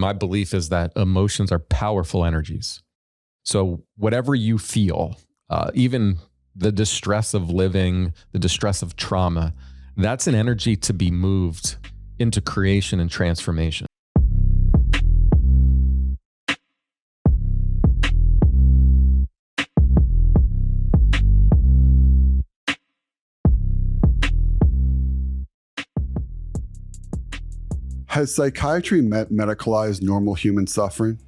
My belief is that emotions are powerful energies. So whatever you feel, even the distress of living, the distress of trauma, that's an energy to be moved into creation and transformation. Has psychiatry medicalized normal human suffering?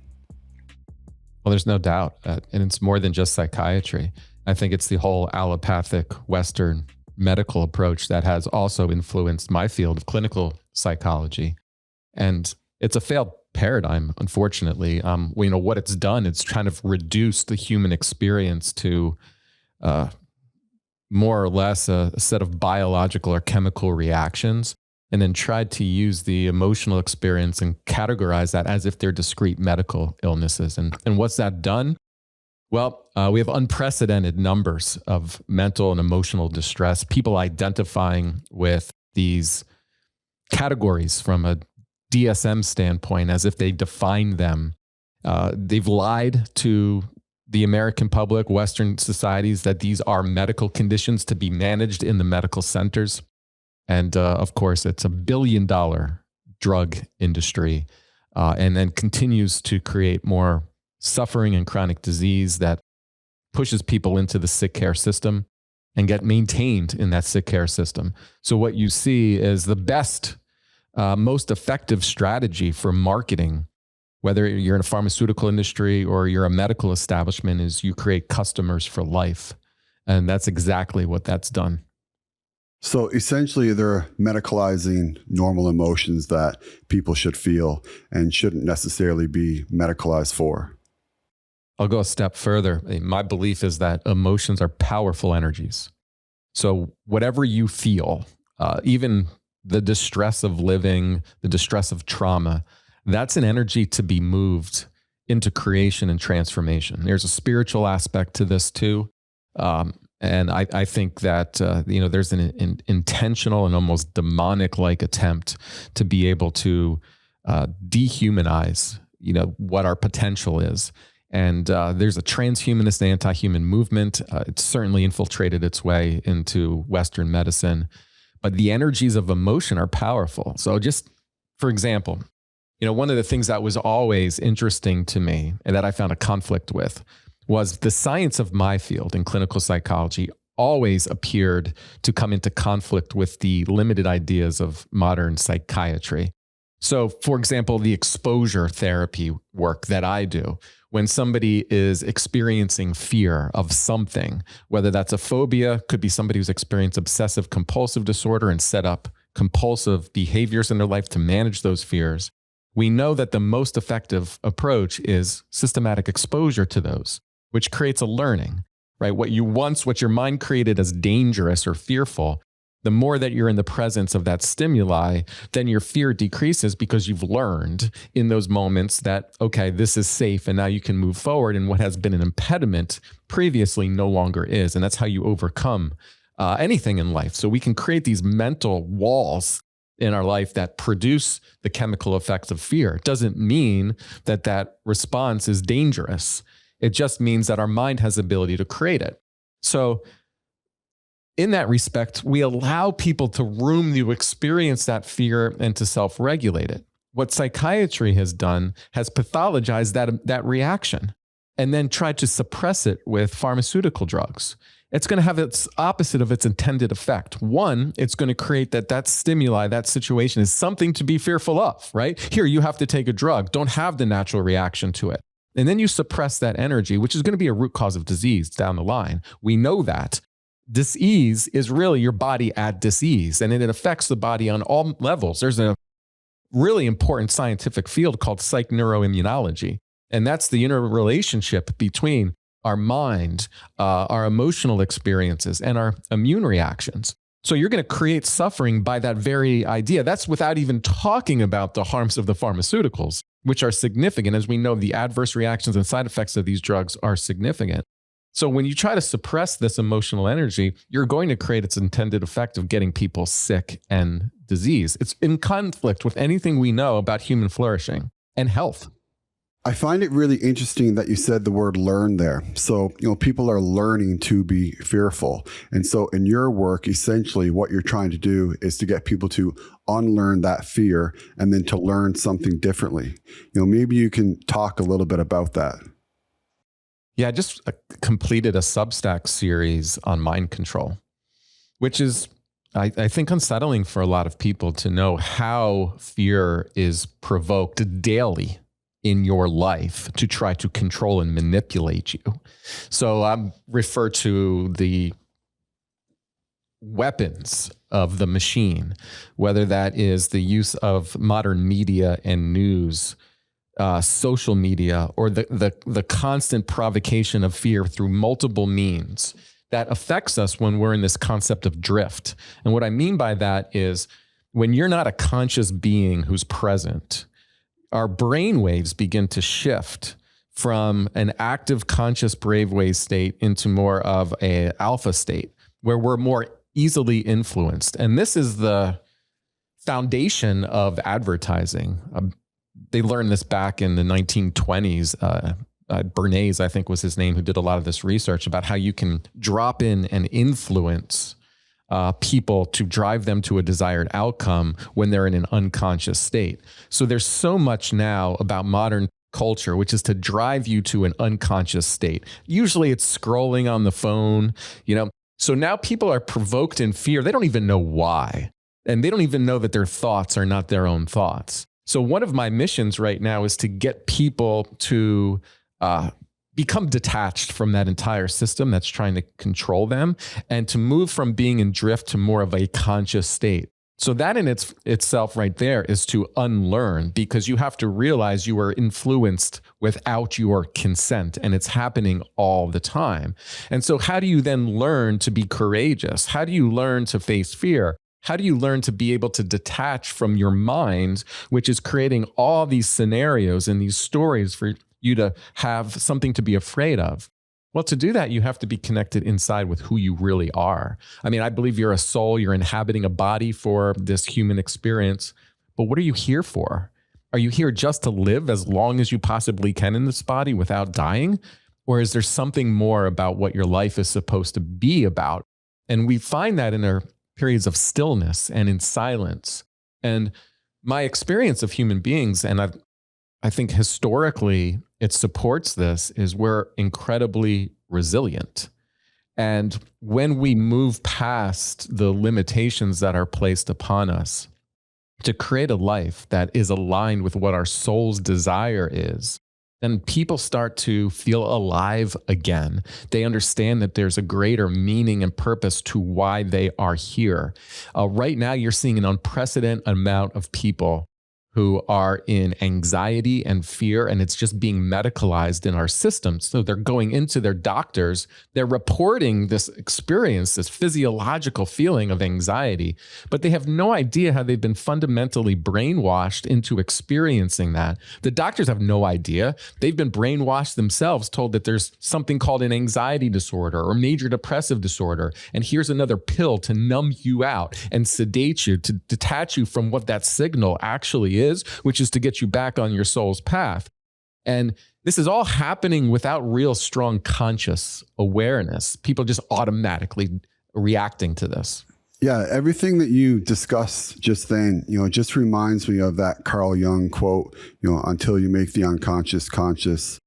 Well, there's no doubt. And it's more than just psychiatry. I think it's the whole allopathic Western medical approach that has also influenced my field of clinical psychology. And it's a failed paradigm, unfortunately. What it's done, it's kind of reduced the human experience to more or less a set of biological or chemical reactions, and then tried to use the emotional experience and categorize that as if they're discrete medical illnesses. And what's that done? Well, we have unprecedented numbers of mental and emotional distress, people identifying with these categories from a DSM standpoint as if they define them. They've lied to the American public, Western societies, that these are medical conditions to be managed in the medical centers. And of course, it's $1 billion drug industry, and then continues to create more suffering and chronic disease that pushes people into the sick care system and get maintained in that sick care system. So what you see is the best, most effective strategy for marketing, whether you're in a pharmaceutical industry or you're a medical establishment, is you create customers for life. And that's exactly what that's done. So essentially, they're medicalizing normal emotions that people should feel and shouldn't necessarily be medicalized for. I'll go a step further. My belief is that emotions are powerful energies. So whatever you feel, even the distress of living, the distress of trauma, that's an energy to be moved into creation and transformation. There's a spiritual aspect to this too. And I think that, there's an intentional and almost demonic-like attempt to be able to dehumanize, what our potential is. And there's a transhumanist anti-human movement. It's certainly infiltrated its way into Western medicine. But the energies of emotion are powerful. So just, for example, one of the things that was always interesting to me and that I found a conflict with was the science of my field in clinical psychology always appeared to come into conflict with the limited ideas of modern psychiatry. So, for example, the exposure therapy work that I do, when somebody is experiencing fear of something, whether that's a phobia, could be somebody who's experienced obsessive compulsive disorder and set up compulsive behaviors in their life to manage those fears, we know that the most effective approach is systematic exposure to those, which creates a learning, right? What your mind created as dangerous or fearful, the more that you're in the presence of that stimuli, then your fear decreases because you've learned in those moments that, okay, this is safe and now you can move forward, and what has been an impediment previously no longer is. And that's how you overcome anything in life. So we can create these mental walls in our life that produce the chemical effects of fear. It doesn't mean that that response is dangerous. It just means that our mind has the ability to create it. So in that respect, we allow people to room to experience that fear and to self-regulate it. What psychiatry has done has pathologized that reaction and then tried to suppress it with pharmaceutical drugs. It's going to have its opposite of its intended effect. One, it's going to create that stimuli, that situation is something to be fearful of, right? Here, you have to take a drug. Don't have the natural reaction to it. And then you suppress that energy, which is going to be a root cause of disease down the line. We know that. Dis-ease is really your body at dis-ease, and it affects the body on all levels. There's a really important scientific field called psychoneuroimmunology, and that's the interrelationship between our mind, our emotional experiences, and our immune reactions. So you're going to create suffering by that very idea. That's without even talking about the harms of the pharmaceuticals, which are significant. As we know, the adverse reactions and side effects of these drugs are significant. So when you try to suppress this emotional energy, you're going to create its intended effect of getting people sick and disease. It's in conflict with anything we know about human flourishing. and health. I find it really interesting that you said the word learn there. So, people are learning to be fearful. And so in your work, essentially what you're trying to do is to get people to unlearn that fear and then to learn something differently. Maybe you can talk a little bit about that. Yeah, I just completed a Substack series on mind control, which is, I think, unsettling for a lot of people to know how fear is provoked daily in your life to try to control and manipulate you. So I refer to the weapons of the machine, whether that is the use of modern media and news, social media, or the constant provocation of fear through multiple means that affects us when we're in this concept of drift. And what I mean by that is when you're not a conscious being who's present, our brain waves begin to shift from an active, conscious brainwave state into more of an alpha state where we're more easily influenced. And this is the foundation of advertising. They learned this back in the 1920s. Bernays, I think was his name, who did a lot of this research about how you can drop in and influence people to drive them to a desired outcome when they're in an unconscious state. So there's so much now about modern culture, which is to drive you to an unconscious state. Usually it's scrolling on the phone, So now people are provoked in fear. They don't even know why. And they don't even know that their thoughts are not their own thoughts. So one of my missions right now is to get people to become detached from that entire system that's trying to control them and to move from being in drift to more of a conscious state. So that in itself right there is to unlearn, because you have to realize you are influenced without your consent, and it's happening all the time. And so how do you then learn to be courageous? How do you learn to face fear? How do you learn to be able to detach from your mind, which is creating all these scenarios and these stories for you to have something to be afraid of? Well, to do that, you have to be connected inside with who you really are. I mean, I believe you're a soul, you're inhabiting a body for this human experience, but what are you here for? Are you here just to live as long as you possibly can in this body without dying? Or is there something more about what your life is supposed to be about? And we find that in our periods of stillness and in silence. And my experience of human beings, and I think historically it supports this, is we're incredibly resilient. And when we move past the limitations that are placed upon us to create a life that is aligned with what our soul's desire is, then people start to feel alive again. They understand that there's a greater meaning and purpose to why they are here. Right now, you're seeing an unprecedented amount of people who are in anxiety and fear, and it's just being medicalized in our system. So they're going into their doctors, they're reporting this experience, this physiological feeling of anxiety, but they have no idea how they've been fundamentally brainwashed into experiencing that. The doctors have no idea. They've been brainwashed themselves, told that there's something called an anxiety disorder or major depressive disorder, and here's another pill to numb you out and sedate you, to detach you from what that signal actually is, which is to get you back on your soul's path. And this is all happening without real strong conscious awareness. People just automatically reacting to this. Yeah, everything that you discussed just then, just reminds me of that Carl Jung quote, until you make the unconscious conscious,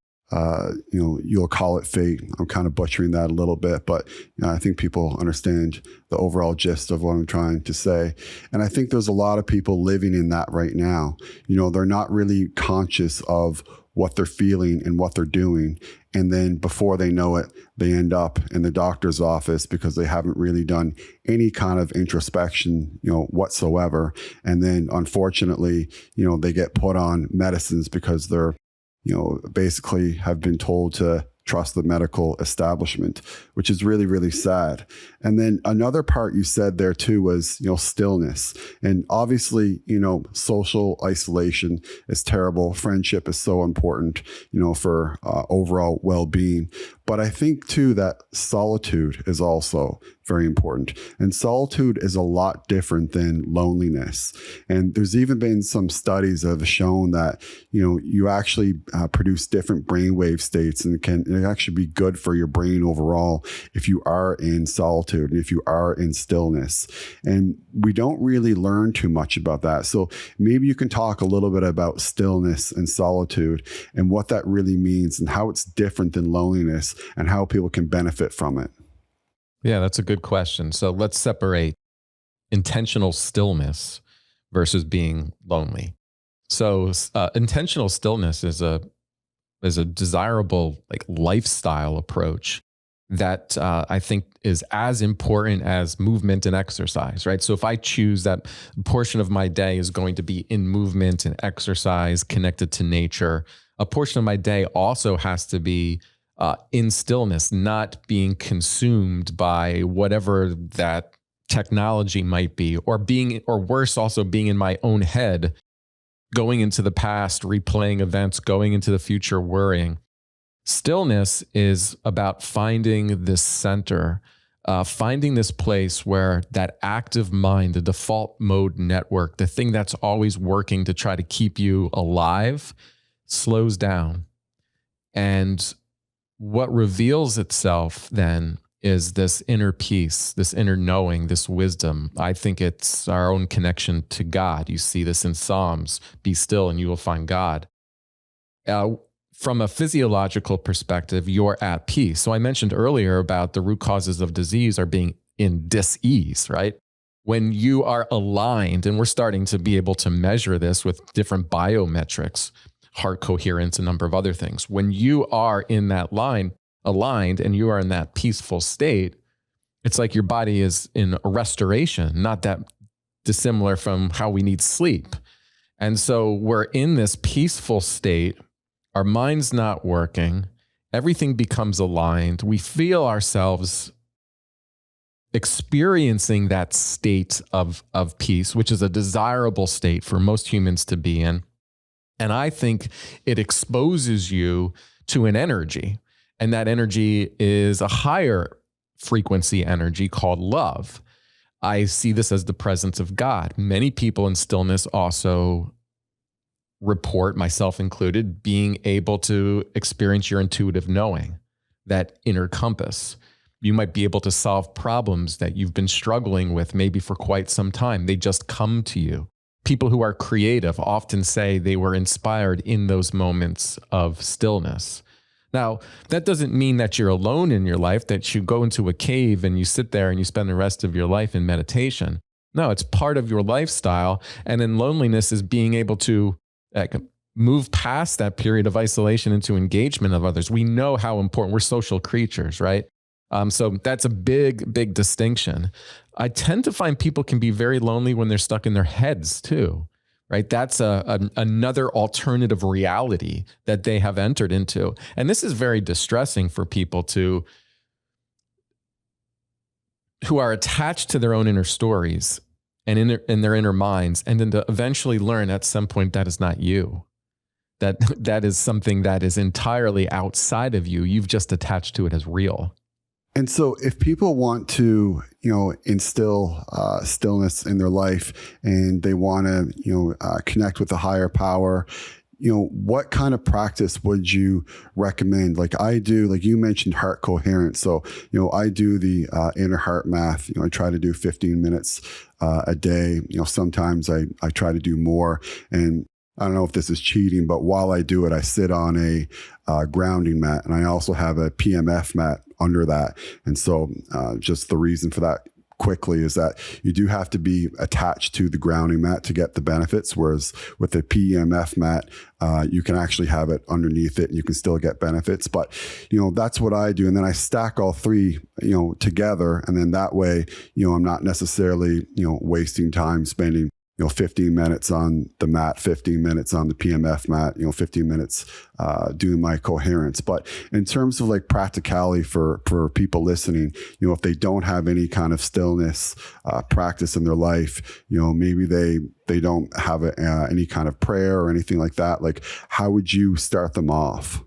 you'll call it fate. I'm kind of butchering that a little bit, but I think people understand the overall gist of what I'm trying to say. And I think there's a lot of people living in that right now. They're not really conscious of what they're feeling and what they're doing. And then before they know it, they end up in the doctor's office because they haven't really done any kind of introspection, whatsoever. And then unfortunately, they get put on medicines because they're basically have been told to trust the medical establishment, which is really, really sad. And then another part you said there too was, stillness. And obviously, social isolation is terrible. Friendship is so important, for overall well-being. But I think too that solitude is also very important. And solitude is a lot different than loneliness. And there's even been some studies that have shown that, you actually produce different brainwave states, and it can actually be good for your brain overall if you are in solitude and if you are in stillness. And we don't really learn too much about that. So maybe you can talk a little bit about stillness and solitude and what that really means and how it's different than loneliness and how people can benefit from it. Yeah, that's a good question. So let's separate intentional stillness versus being lonely. So intentional stillness is a desirable lifestyle approach that I think is as important as movement and exercise, right? So if I choose that portion of my day is going to be in movement and exercise, connected to nature, a portion of my day also has to be in stillness, not being consumed by whatever that technology might be, or worse, also being in my own head, going into the past, replaying events, going into the future, worrying. Stillness is about finding this center, finding this place where that active mind, the default mode network, the thing that's always working to try to keep you alive, slows down. And what reveals itself then is this inner peace, this inner knowing, this wisdom. I think it's our own connection to God. You see this in Psalms, be still and you will find God. From a physiological perspective, you're at peace. So I mentioned earlier about the root causes of disease are being in dis-ease, right? When you are aligned, and we're starting to be able to measure this with different biometrics, heart coherence, a number of other things. When you are in that line, aligned, and you are in that peaceful state, it's like your body is in a restoration, not that dissimilar from how we need sleep. And so we're in this peaceful state, our mind's not working, everything becomes aligned, we feel ourselves experiencing that state of peace, which is a desirable state for most humans to be in. And I think it exposes you to an energy. And that energy is a higher frequency energy called love. I see this as the presence of God. Many people in stillness also report, myself included, being able to experience your intuitive knowing, that inner compass. You might be able to solve problems that you've been struggling with maybe for quite some time. They just come to you. People who are creative often say they were inspired in those moments of stillness. Now, that doesn't mean that you're alone in your life, that you go into a cave and you sit there and you spend the rest of your life in meditation. No, it's part of your lifestyle. And then loneliness is being able to move past that period of isolation into engagement of others. We know how important, we're social creatures, right? So that's a big, big distinction. I tend to find people can be very lonely when they're stuck in their heads too, right? That's another alternative reality that they have entered into. And this is very distressing for people who are attached to their own inner stories and in their inner minds, and then to eventually learn at some point that is not you. That is something that is entirely outside of you. You've just attached to it as real. And so if people want to, instill stillness in their life and they want to, connect with a higher power, what kind of practice would you recommend? Like I do, like you mentioned heart coherence. So, I do the inner heart math. I try to do 15 minutes a day. Sometimes I try to do more. And I don't know if this is cheating, but while I do it, I sit on a grounding mat, and I also have a PMF mat under that. And so just the reason for that quickly is that you do have to be attached to the grounding mat to get the benefits, whereas with the PEMF mat, you can actually have it underneath it and you can still get benefits. But, that's what I do. And then I stack all three, together. And then that way, I'm not necessarily, wasting time spending 15 minutes on the mat, 15 minutes on the PMF mat, 15 minutes doing my coherence. But in terms of like practicality for people listening, if they don't have any kind of stillness practice in their life, maybe they don't have any kind of prayer or anything like that. Like, how would you start them off?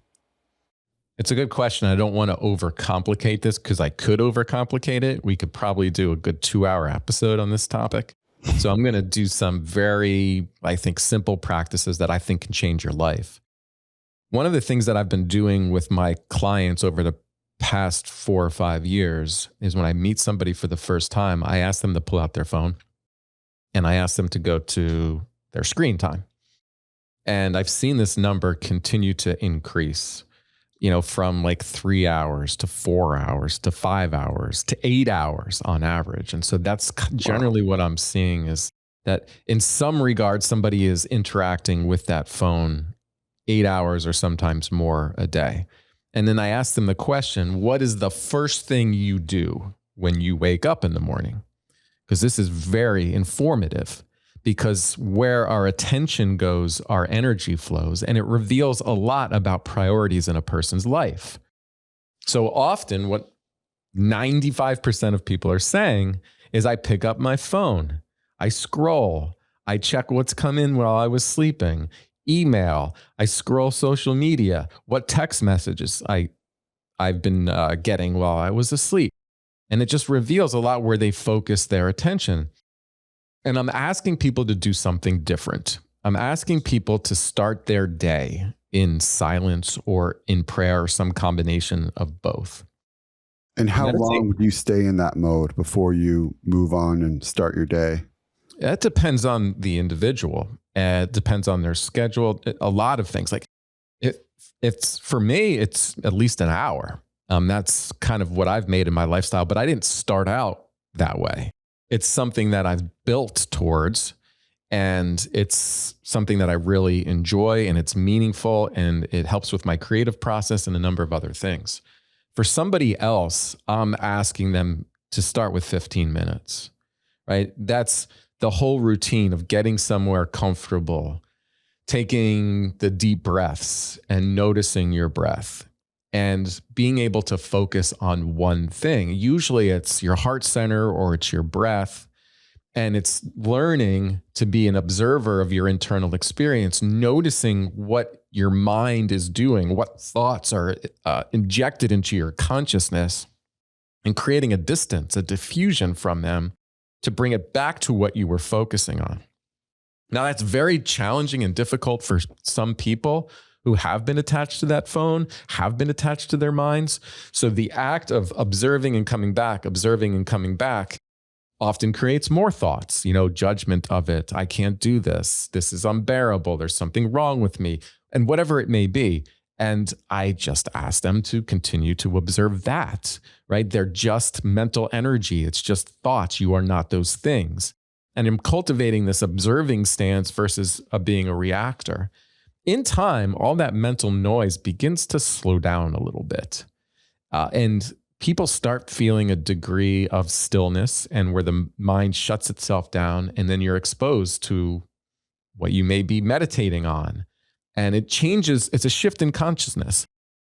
It's a good question. I don't want to overcomplicate this because I could overcomplicate it. We could probably do a good 2-hour episode on this topic. So I'm going to do some very, I think, simple practices that I think can change your life. One of the things that I've been doing with my clients over the past 4 or 5 years is when I meet somebody for the first time, I ask them to pull out their phone and I ask them to go to their screen time. And I've seen this number continue to increase, from like 3 hours to 4 hours to 5 hours to 8 hours on average. And so that's generally what I'm seeing is that in some regards, somebody is interacting with that phone 8 hours or sometimes more a day. And then I ask them the question, what is the first thing you do when you wake up in the morning? Because this is very informative. Because where our attention goes, our energy flows, and it reveals a lot about priorities in a person's life. So often what 95% of people are saying is I pick up my phone, I scroll, I check what's come in while I was sleeping, email, I scroll social media, what text messages I've been getting while I was asleep. And it just reveals a lot where they focus their attention. And I'm asking people to do something different. I'm asking people to start their day in silence or in prayer or some combination of both. And how long would you stay in that mode before you move on and start your day? It depends on the individual. It depends on their schedule. A lot of things. Like it's for me, it's at least an hour. That's kind of what I've made in my lifestyle, but I didn't start out that way. It's something that I've built towards, and it's something that I really enjoy, and it's meaningful, and it helps with my creative process and a number of other things. For somebody else, I'm asking them to start with 15 minutes, right? That's the whole routine of getting somewhere comfortable, taking the deep breaths and noticing your breath and being able to focus on one thing. Usually it's your heart center or it's your breath. And it's learning to be an observer of your internal experience, noticing what your mind is doing, what thoughts are injected into your consciousness, and creating a distance, a diffusion from them to bring it back to what you were focusing on. Now, that's very challenging and difficult for some people who have been attached to that phone, have been attached to their minds. So the act of observing and coming back often creates more thoughts, judgment of it. I can't do this. This is unbearable. There's something wrong with me, and whatever it may be. And I just ask them to continue to observe that, right? They're just mental energy. It's just thoughts. You are not those things. And I'm cultivating this observing stance versus being a reactor. In time, all that mental noise begins to slow down a little bit. And people start feeling a degree of stillness and where the mind shuts itself down, and then you're exposed to what you may be meditating on. And it changes, it's a shift in consciousness.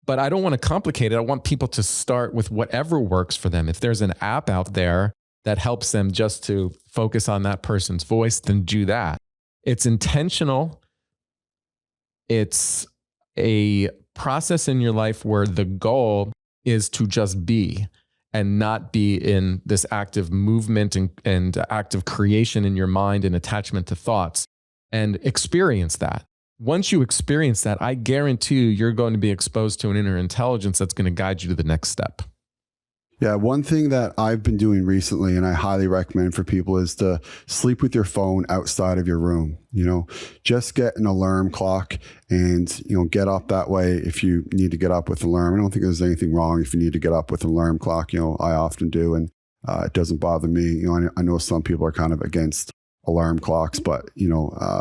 But I don't want to complicate it. I want people to start with whatever works for them. If there's an app out there that helps them just to focus on that person's voice, then do that. It's intentional. It's a process in your life where the goal is to just be and not be in this active movement and active creation in your mind and attachment to thoughts, and experience that. Once you experience that, I guarantee you're going to be exposed to an inner intelligence that's going to guide you to the next step. Yeah, one thing that I've been doing recently, and I highly recommend for people, is to sleep with your phone outside of your room. Just get an alarm clock and, get up that way if you need to get up with an alarm. I don't think there's anything wrong if you need to get up with an alarm clock. I often do, and it doesn't bother me. I know some people are kind of against alarm clocks, but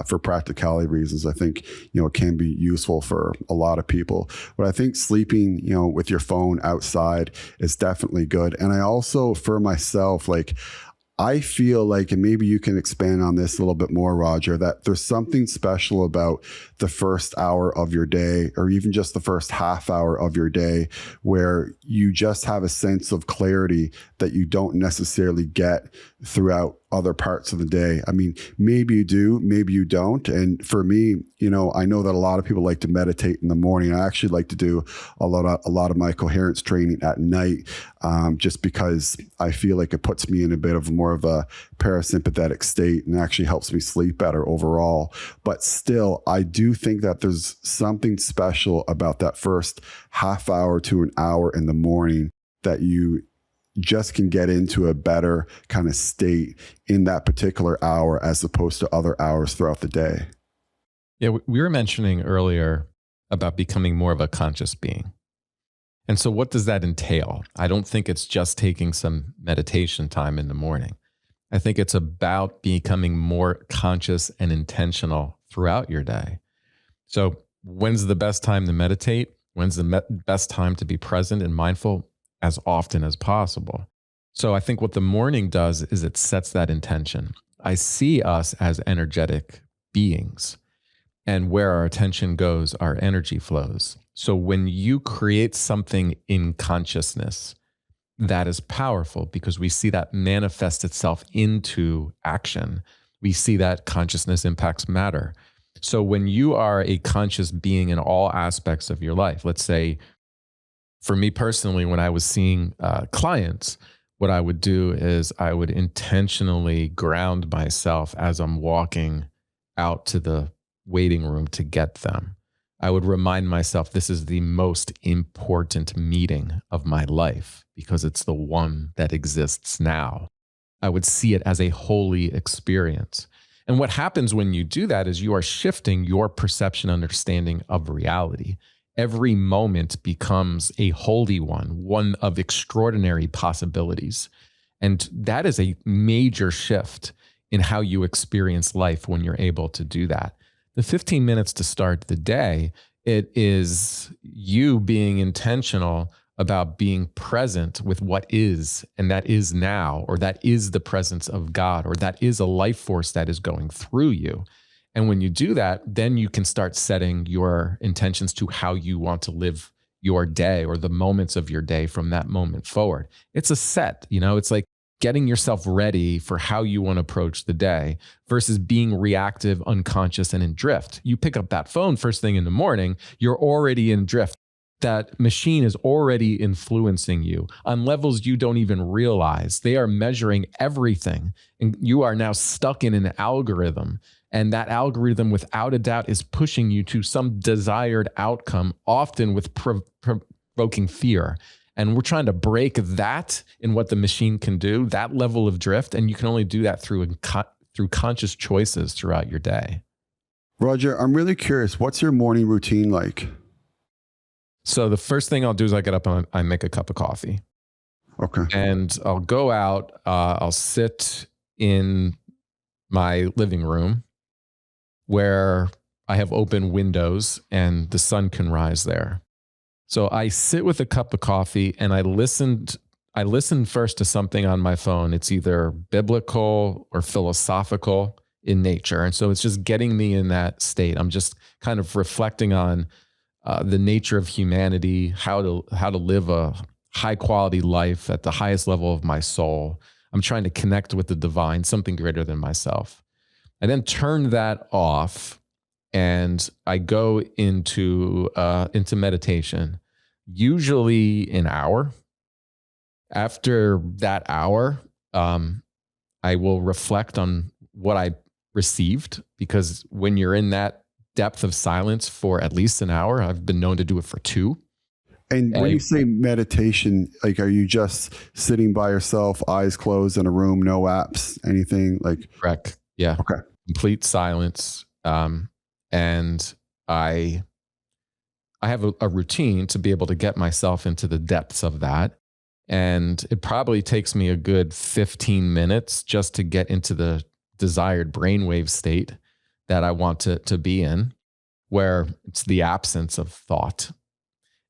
for practicality reasons, I think it can be useful for a lot of people. But I think sleeping with your phone outside is definitely good. And I also, for myself, I feel like, and maybe you can expand on this a little bit more, Roger, that there's something special about the first hour of your day, or even just the first half hour of your day, where you just have a sense of clarity that you don't necessarily get throughout other parts of the day. I mean, maybe you do, maybe you don't. And for me, I know that a lot of people like to meditate in the morning. I actually like to do a lot of my coherence training at night, just because I feel like it puts me in a bit of more of a parasympathetic state and actually helps me sleep better overall. But still, I do think that there's something special about that first half hour to an hour in the morning that you just can get into a better kind of state in that particular hour as opposed to other hours throughout the day. Yeah, we were mentioning earlier about becoming more of a conscious being. And so what does that entail? I don't think it's just taking some meditation time in the morning. I think it's about becoming more conscious and intentional throughout your day. So when's the best time to meditate? When's the best time to be present and mindful? As often as possible. So I think what the morning does is it sets that intention. I see us as energetic beings, and where our attention goes, our energy flows. So when you create something in consciousness, that is powerful because we see that manifest itself into action. We see that consciousness impacts matter. So when you are a conscious being in all aspects of your life, let's say, for me personally, when I was seeing clients, what I would do is I would intentionally ground myself as I'm walking out to the waiting room to get them. I would remind myself this is the most important meeting of my life because it's the one that exists now. I would see it as a holy experience. And what happens when you do that is you are shifting your perception understanding of reality. Every moment becomes a holy one of extraordinary possibilities. And that is a major shift in how you experience life when you're able to do that. The 15 minutes to start the day, it is you being intentional about being present with what is, and that is now, or that is the presence of God, or that is a life force that is going through you. And when you do that, then you can start setting your intentions to how you want to live your day or the moments of your day from that moment forward. It's a set, it's like getting yourself ready for how you want to approach the day versus being reactive, unconscious, and in drift. You pick up that phone first thing in the morning, you're already in drift. That machine is already influencing you on levels you don't even realize. They are measuring everything, and you are now stuck in an algorithm. And that algorithm, without a doubt, is pushing you to some desired outcome, often with provoking fear. And we're trying to break that in what the machine can do, that level of drift. And you can only do that through conscious choices throughout your day. Roger, I'm really curious. What's your morning routine like? So the first thing I'll do is I get up and I make a cup of coffee. Okay. And I'll go out, I'll sit in my living room where I have open windows and the sun can rise there. So I sit with a cup of coffee and I listen first to something on my phone. It's either biblical or philosophical in nature. And so it's just getting me in that state. I'm just kind of reflecting on the nature of humanity, how to live a high quality life at the highest level of my soul. I'm trying to connect with the divine, something greater than myself. I then turn that off and I go into meditation, usually an hour. After that hour, I will reflect on what I received, because when you're in that depth of silence for at least an hour, I've been known to do it for 2. And when you say meditation, like, are you just sitting by yourself, eyes closed in a room, no apps, anything like? Correct. Yeah. Okay. Complete silence. And I have a routine to be able to get myself into the depths of that. And it probably takes me a good 15 minutes just to get into the desired brainwave state that I want to be in, where it's the absence of thought.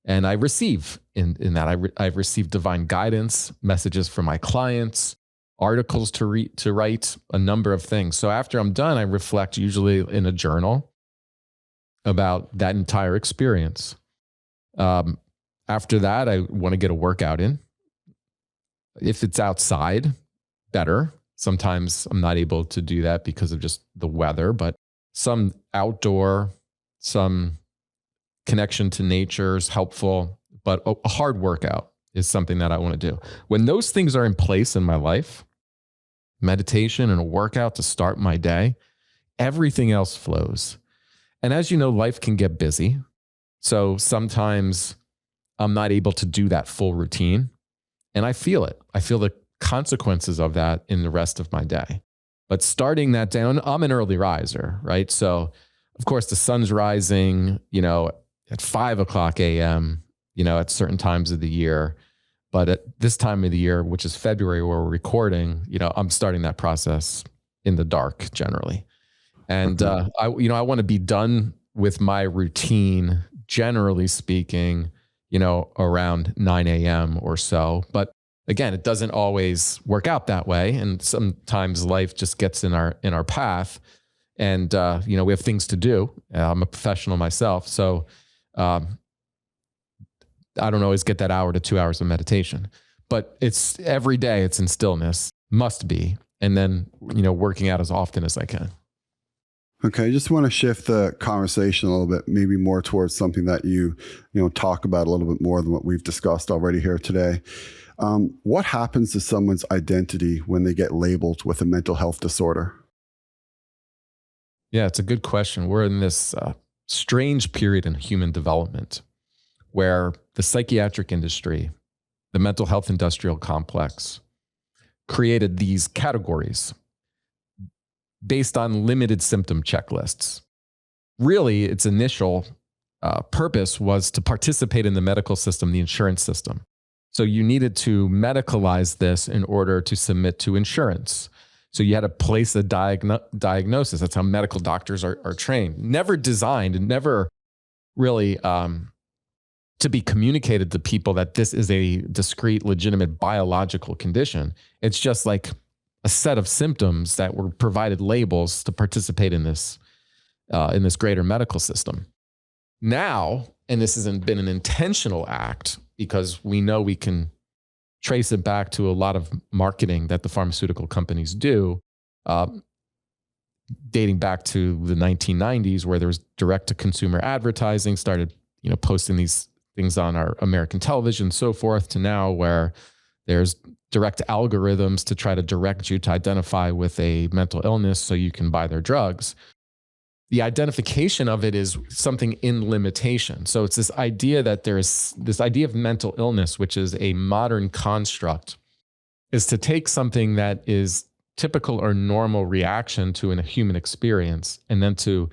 And I receive in that. I've received divine guidance, messages from my clients, articles to write, a number of things. So after I'm done, I reflect usually in a journal about that entire experience. After that, I want to get a workout in. If it's outside, better. Sometimes I'm not able to do that because of just the weather, but some outdoor, some connection to nature is helpful, but a hard workout is something that I want to do. When those things are in place in my life, meditation and a workout to start my day, everything else flows. And as you know, life can get busy. So sometimes I'm not able to do that full routine. And I feel it. I feel the consequences of that in the rest of my day. But starting that day, I'm an early riser, right? So of course the sun's rising, at 5 o'clock a.m., at certain times of the year. But at this time of the year, which is February where we're recording, I'm starting that process in the dark generally. And I want to be done with my routine, generally speaking, around 9 a.m. or so. But again, it doesn't always work out that way. And sometimes life just gets in our path. And, we have things to do. I'm a professional myself. So I don't always get that hour to 2 hours of meditation. But it's every day, it's in stillness, must be. And then, working out as often as I can. Okay, I just want to shift the conversation a little bit, maybe more towards something that you talk about a little bit more than what we've discussed already here today. What happens to someone's identity when they get labeled with a mental health disorder? Yeah, it's a good question. We're in this strange period in human development where the psychiatric industry, the mental health industrial complex, created these categories based on limited symptom checklists. Really, its initial purpose was to participate in the medical system, the insurance system. So you needed to medicalize this in order to submit to insurance. So you had to place a diagnosis. That's how medical doctors are trained. Never designed and never really to be communicated to people that this is a discrete, legitimate biological condition. It's just like a set of symptoms that were provided labels to participate in this greater medical system. Now, and this hasn't been an intentional act because we know we can trace it back to a lot of marketing that the pharmaceutical companies do, dating back to the 1990s, where there was direct-to-consumer advertising, started posting these things on our American television and so forth, to now where there's direct algorithms to try to direct you to identify with a mental illness so you can buy their drugs. The identification of it is something in limitation. So it's this idea that there's this idea of mental illness, which is a modern construct, is to take something that is typical or normal reaction to a human experience and then to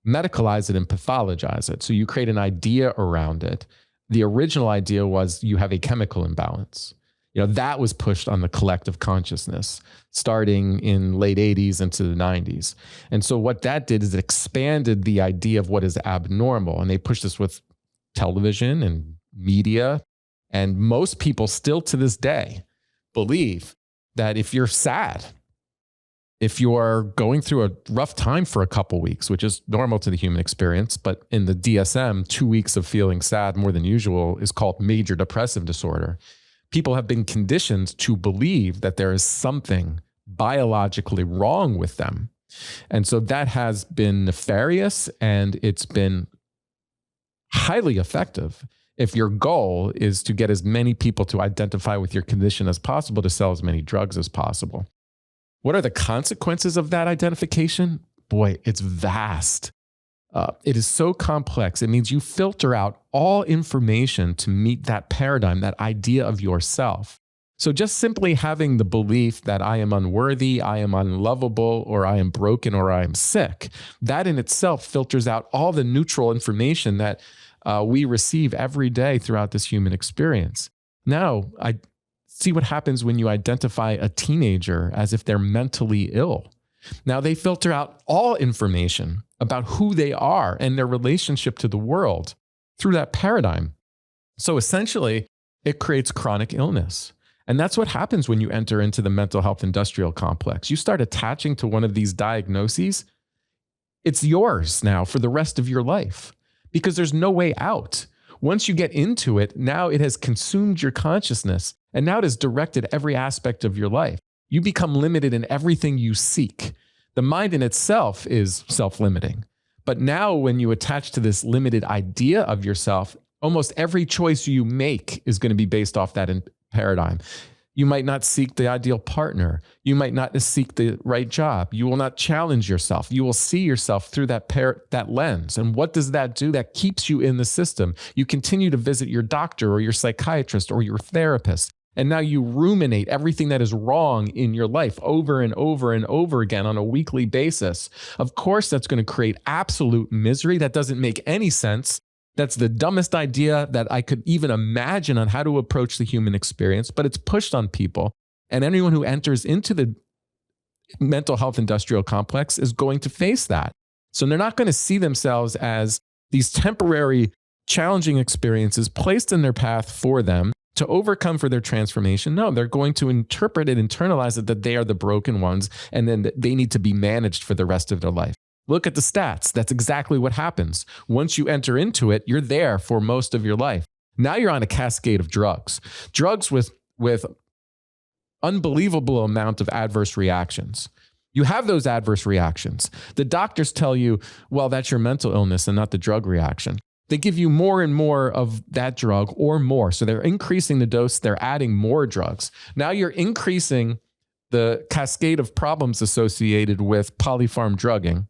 medicalize it and pathologize it. So you create an idea around it. The original idea was you have a chemical imbalance. That was pushed on the collective consciousness starting in late 80s into the 90s. And so what that did is it expanded the idea of what is abnormal. And they pushed this with television and media. And most people still to this day believe that if you're sad, if you're going through a rough time for a couple weeks, which is normal to the human experience, but in the DSM, 2 weeks of feeling sad more than usual is called major depressive disorder. People have been conditioned to believe that there is something biologically wrong with them. And so that has been nefarious, and it's been highly effective if your goal is to get as many people to identify with your condition as possible to sell as many drugs as possible. What are the consequences of that identification? Boy, it's vast. It is so complex. It means you filter out all information to meet that paradigm, that idea of yourself. So just simply having the belief that I am unworthy, I am unlovable, or I am broken, or I am sick, that in itself filters out all the neutral information that we receive every day throughout this human experience. Now, I see what happens when you identify a teenager as if they're mentally ill. Now they filter out all information about who they are and their relationship to the world through that paradigm. So essentially, it creates chronic illness. And that's what happens when you enter into the mental health industrial complex. You start attaching to one of these diagnoses. It's yours now for the rest of your life because there's no way out. Once you get into it, now it has consumed your consciousness, and now it has directed every aspect of your life. you become limited in everything you seek. The mind in itself is self-limiting. But now when you attach to this limited idea of yourself, almost every choice you make is going to be based off that paradigm. You might not seek the ideal partner. You might not seek the right job. You will not challenge yourself. You will see yourself through that lens. And what does that do? That keeps you in the system. You continue to visit your doctor or your psychiatrist or your therapist. And now you ruminate everything that is wrong in your life over and over and over again on a weekly basis. Of course, that's going to create absolute misery. That doesn't make any sense. That's the dumbest idea that I could even imagine on how to approach the human experience, but it's pushed on people. And anyone who enters into the mental health industrial complex is going to face that. So they're not going to see themselves as these temporary, challenging experiences placed in their path for them to overcome for their transformation. No, they're going to interpret it, internalize it, that they are the broken ones, and then they need to be managed for the rest of their life. Look at the stats. That's exactly what happens. Once you enter into it, you're there for most of your life. Now you're on a cascade of drugs. Drugs with unbelievable amount of adverse reactions. You have those adverse reactions. The doctors tell you, well, that's your mental illness and not the drug reaction. They give you more and more of that drug or more. So they're increasing the dose. They're adding more drugs. Now you're increasing the cascade of problems associated with polypharm drugging,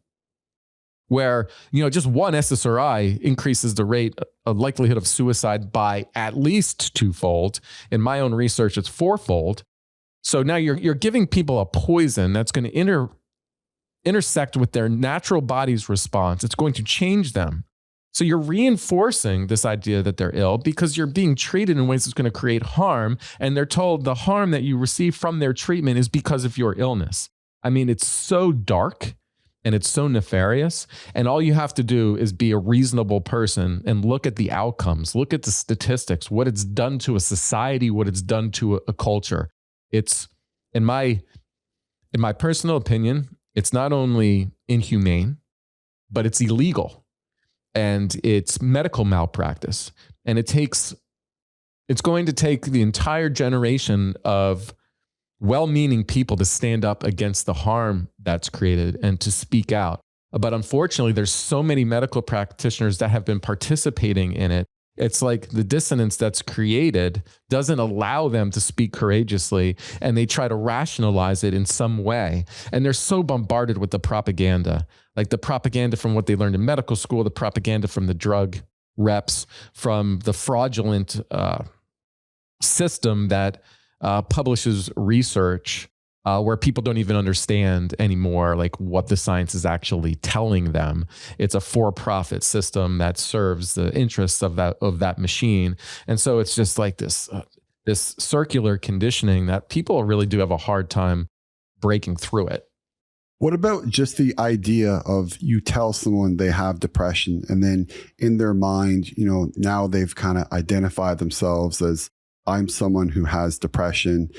where, just one SSRI increases the rate of likelihood of suicide by at least twofold. In my own research, it's fourfold. So now you're giving people a poison that's going to intersect with their natural body's response. It's going to change them. So you're reinforcing this idea that they're ill because you're being treated in ways that's going to create harm. And they're told the harm that you receive from their treatment is because of your illness. I mean, it's so dark. And it's so nefarious. And all you have to do is be a reasonable person and look at the outcomes, look at the statistics, what it's done to a society, what it's done to a culture. It's, in my personal opinion, it's not only inhumane, but it's illegal. And it's medical malpractice. And it's going to take the entire generation of well-meaning people to stand up against the harm that's created and to speak out. But unfortunately, there's so many medical practitioners that have been participating in it. It's like the dissonance that's created doesn't allow them to speak courageously, and they try to rationalize it in some way. And they're so bombarded with the propaganda, like the propaganda from what they learned in medical school, the propaganda from the drug reps, from the fraudulent system that publishes research where people don't even understand anymore, like what the science is actually telling them. It's a for-profit system that serves the interests of that machine, and so it's just like this circular conditioning that people really do have a hard time breaking through it. What about just the idea of you tell someone they have depression, and then in their mind, now they've kind of identified themselves as, I'm someone who has depression.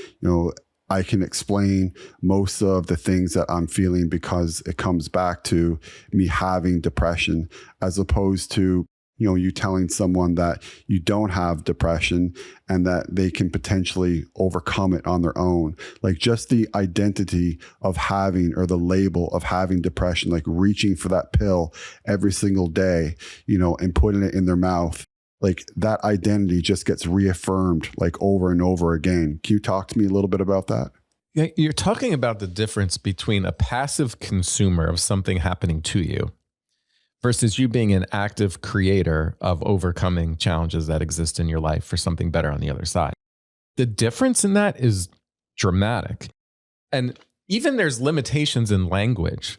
I can explain most of the things that I'm feeling because it comes back to me having depression, as opposed to, you telling someone that you don't have depression and that they can potentially overcome it on their own. Like just the identity of having, or the label of having depression, like reaching for that pill every single day, and putting it in their mouth. Like that identity just gets reaffirmed like over and over again. Can you talk to me a little bit about that? Yeah, you're talking about the difference between a passive consumer of something happening to you versus you being an active creator of overcoming challenges that exist in your life for something better on the other side. The difference in that is dramatic. And even there's limitations in language.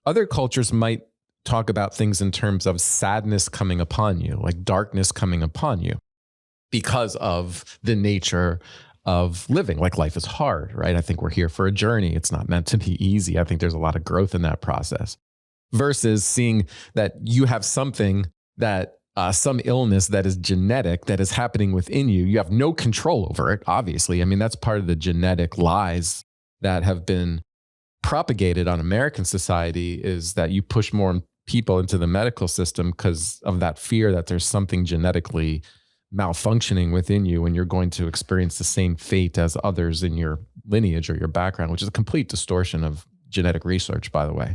Other cultures might talk about things in terms of sadness coming upon you, like darkness coming upon you because of the nature of living. Like life is hard, right? I think we're here for a journey. It's not meant to be easy. I think there's a lot of growth in that process versus seeing that you have something that some illness that is genetic that is happening within you. You have no control over it, obviously. I mean, that's part of the genetic lies that have been propagated on American society, is that you push more people into the medical system because of that fear that there's something genetically malfunctioning within you, and you're going to experience the same fate as others in your lineage or your background, which is a complete distortion of genetic research, by the way.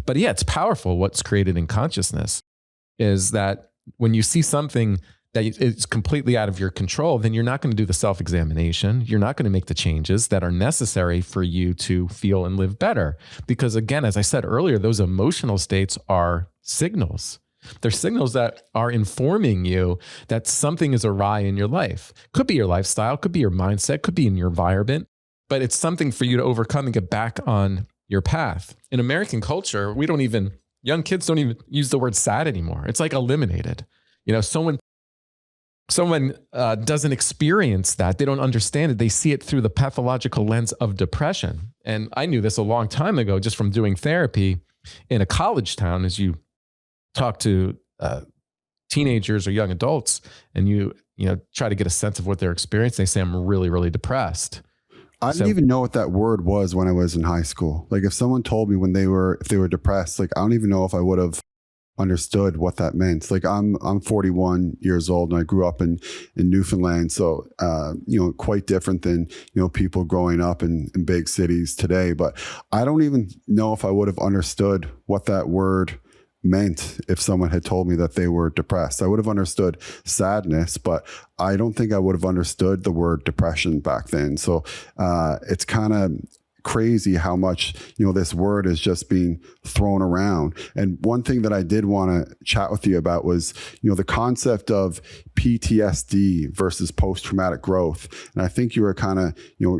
But yeah, it's powerful. What's created in consciousness is that when you see something that is completely out of your control, then you're not going to do the self-examination. You're not going to make the changes that are necessary for you to feel and live better. Because again, as I said earlier, those emotional states are signals. They're signals that are informing you that something is awry in your life. Could be your lifestyle, could be your mindset, could be in your environment, but it's something for you to overcome and get back on your path. In American culture, young kids don't even use the word sad anymore. It's like eliminated. Someone doesn't experience that. They don't understand it. They see it through the pathological lens of depression. And I knew this a long time ago, just from doing therapy in a college town. As you talk to teenagers or young adults, and you try to get a sense of what they're experiencing, they say, I'm really, really depressed. I didn't even know what that word was when I was in high school. Like if someone told me if they were depressed, like I don't even know if I would have understood what that meant. Like I'm 41 years old and I grew up in Newfoundland. So, quite different than, people growing up in big cities today. But I don't even know if I would have understood what that word meant if someone had told me that they were depressed. I would have understood sadness, but I don't think I would have understood the word depression back then. So it's kind of crazy how much this word is just being thrown around. And one thing that I did want to chat with you about was the concept of PTSD versus post-traumatic growth. And I think you were kind of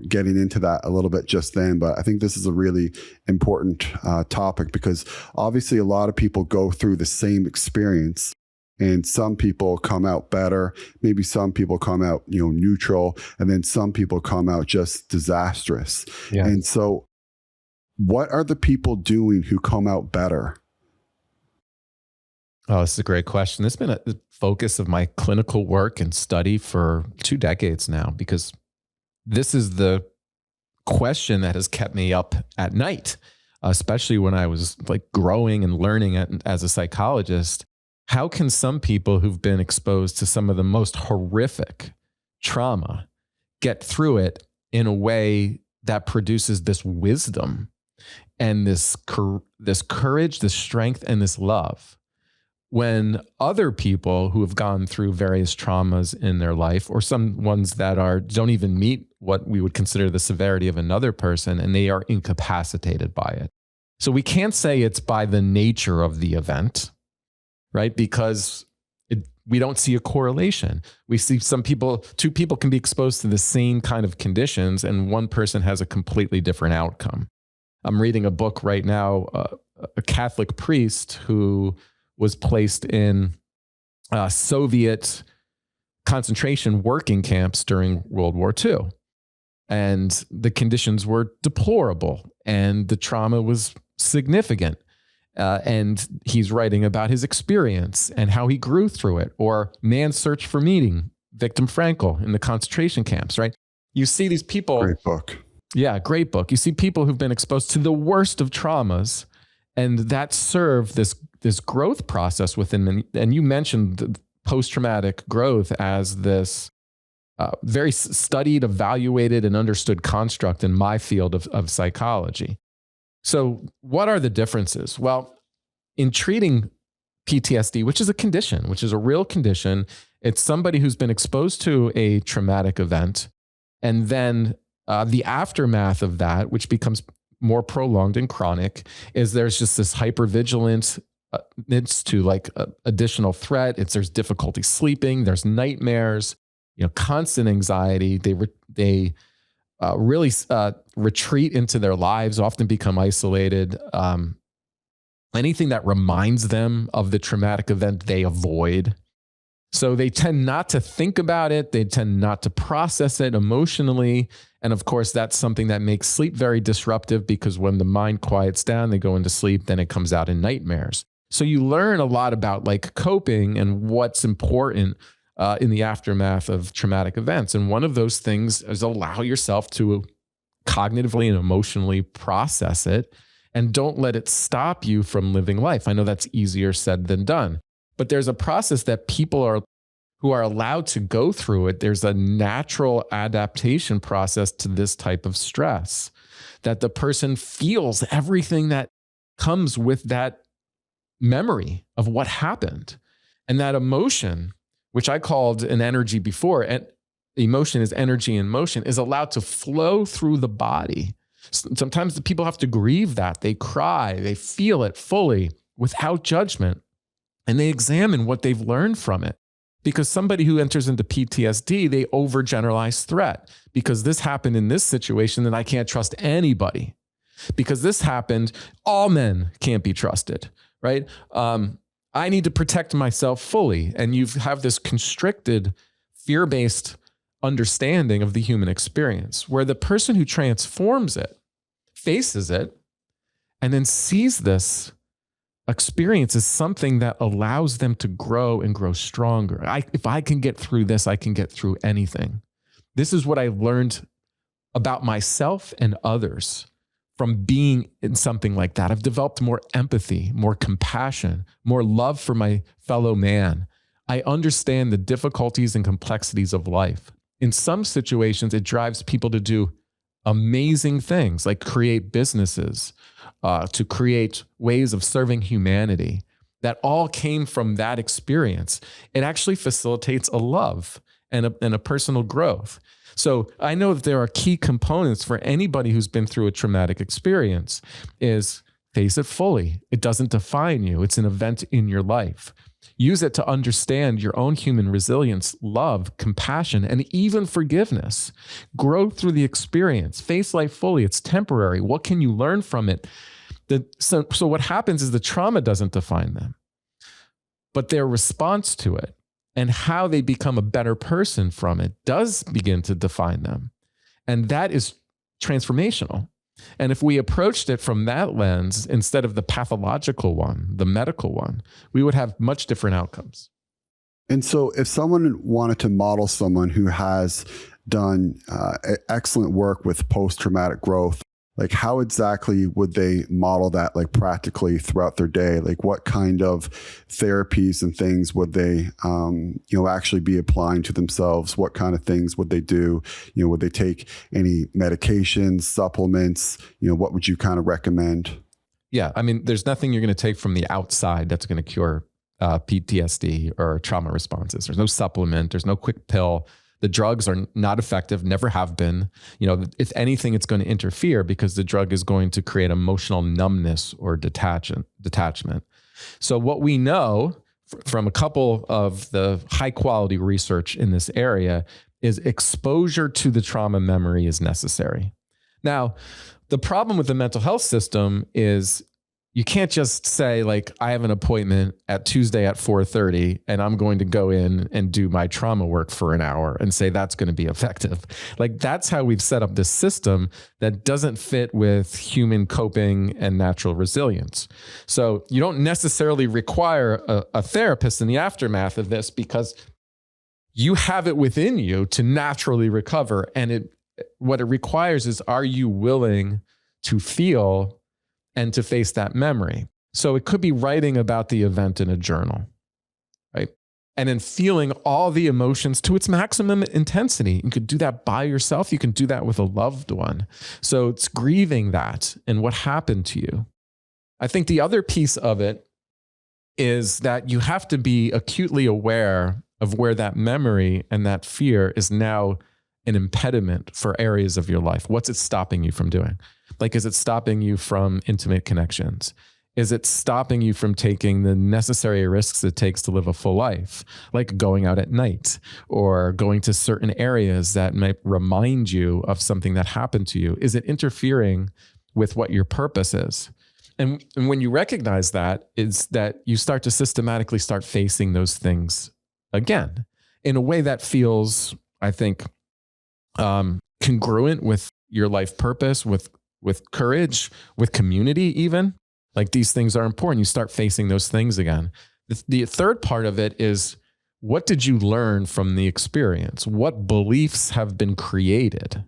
getting into that a little bit just then, but I think this is a really important topic, because obviously a lot of people go through the same experience. And some people come out better. Maybe some people come out, neutral. And then some people come out just disastrous. Yeah. And so what are the people doing who come out better? Oh, this is a great question. It's been a focus of my clinical work and study for 2 decades now, because this is the question that has kept me up at night, especially when I was like growing and learning as a psychologist. How can some people who've been exposed to some of the most horrific trauma get through it in a way that produces this wisdom and this courage, this strength, and this love, when other people who have gone through various traumas in their life, or some ones that don't even meet what we would consider the severity of another person, and they are incapacitated by it? So we can't say it's by the nature of the event, right? Because we don't see a correlation. We see two people can be exposed to the same kind of conditions, and one person has a completely different outcome. I'm reading a book right now, a Catholic priest who was placed in Soviet concentration working camps during World War II. And the conditions were deplorable and the trauma was significant. And he's writing about his experience and how he grew through it. Or Man's Search for Meaning, Viktor Frankl in the concentration camps, right? You see these people. Great book. Yeah, great book. You see people who've been exposed to the worst of traumas, and that serve this growth process within them. And you mentioned post-traumatic growth as this very studied, evaluated, and understood construct in my field of psychology. So what are the differences? Well, in treating PTSD, which is a condition, which is a real condition, it's somebody who's been exposed to a traumatic event, and then the aftermath of that, which becomes more prolonged and chronic, is there's just this hypervigilance to like additional threat. There's difficulty sleeping, there's nightmares, constant anxiety. They really retreat into their lives, often become isolated. Anything that reminds them of the traumatic event, they avoid. So they tend not to think about it. They tend not to process it emotionally. And of course, that's something that makes sleep very disruptive, because when the mind quiets down, they go into sleep, then it comes out in nightmares. So you learn a lot about like coping and what's important in the aftermath of traumatic events. And one of those things is allow yourself to cognitively and emotionally process it, and don't let it stop you from living life. I know that's easier said than done, but there's a process that people are who are allowed to go through it, there's a natural adaptation process to this type of stress, that the person feels everything that comes with that memory of what happened. And that emotion, which I called an energy before, and emotion is energy in motion, is allowed to flow through the body. Sometimes the people have to grieve that. They cry, they feel it fully without judgment, and they examine what they've learned from it. Because somebody who enters into PTSD, they overgeneralize threat. Because this happened in this situation, then I can't trust anybody. Because this happened, all men can't be trusted, right? I need to protect myself fully. And you have this constricted, fear-based understanding of the human experience, where the person who transforms it, faces it, and then sees this experience as something that allows them to grow and grow stronger. If I can get through this, I can get through anything. This is what I learned about myself and others from being in something like that. I've developed more empathy, more compassion, more love for my fellow man. I understand the difficulties and complexities of life. In some situations, it drives people to do amazing things, like create businesses, to create ways of serving humanity. That all came from that experience. It actually facilitates a love and a personal growth. So I know that there are key components for anybody who's been through a traumatic experience is face it fully. It doesn't define you. It's an event in your life. Use it to understand your own human resilience, love, compassion, and even forgiveness. Grow through the experience. Face life fully. It's temporary. What can you learn from it? So what happens is the trauma doesn't define them, but their response to it and how they become a better person from it does begin to define them. And that is transformational. And if we approached it from that lens instead of the pathological one, the medical one, we would have much different outcomes. And so if someone wanted to model someone who has done excellent work with post-traumatic growth, like how exactly would they model that, like practically throughout their day? Like what kind of therapies and things would they, actually be applying to themselves? What kind of things would they do? Would they take any medications, supplements? What would you kind of recommend? Yeah. I mean, there's nothing you're going to take from the outside that's going to cure PTSD or trauma responses. There's no supplement. There's no quick pill. The drugs are not effective, never have been. If anything, it's going to interfere because the drug is going to create emotional numbness or detachment. So what we know from a couple of the high quality research in this area is exposure to the trauma memory is necessary. Now, the problem with the mental health system is you can't just say, like, I have an appointment at Tuesday at 4:30 and I'm going to go in and do my trauma work for an hour and say that's going to be effective. Like, that's how we've set up this system that doesn't fit with human coping and natural resilience. So you don't necessarily require a therapist in the aftermath of this because you have it within you to naturally recover. And what it requires is, are you willing to feel and to face that memory? So it could be writing about the event in a journal, right? And then feeling all the emotions to its maximum intensity. You could do that by yourself. You can do that with a loved one. So it's grieving that and what happened to you. I think the other piece of it is that you have to be acutely aware of where that memory and that fear is now an impediment for areas of your life. What's it stopping you from doing? Like, is it stopping you from intimate connections? Is it stopping you from taking the necessary risks it takes to live a full life? Like going out at night or going to certain areas that might remind you of something that happened to you? Is it interfering with what your purpose is? And when you recognize that, is that you start to systematically start facing those things again in a way that feels, I think, congruent with your life purpose, with courage, with community even. Like, these things are important. You start facing those things again. The third part of it is, what did you learn from the experience? What beliefs have been created?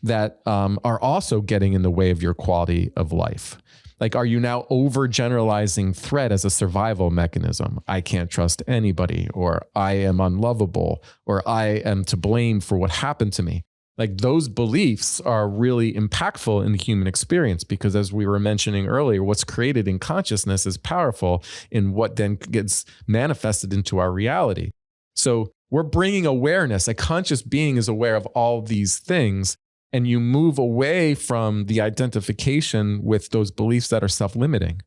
that are also getting in the way of your quality of life. Like, are you now overgeneralizing threat as a survival mechanism? I can't trust anybody, or I am unlovable, or I am to blame for what happened to me. Like, those beliefs are really impactful in the human experience, because as we were mentioning earlier, what's created in consciousness is powerful in what then gets manifested into our reality. So we're bringing awareness. A conscious being is aware of all these things. And you move away from the identification with those beliefs that are self-limiting.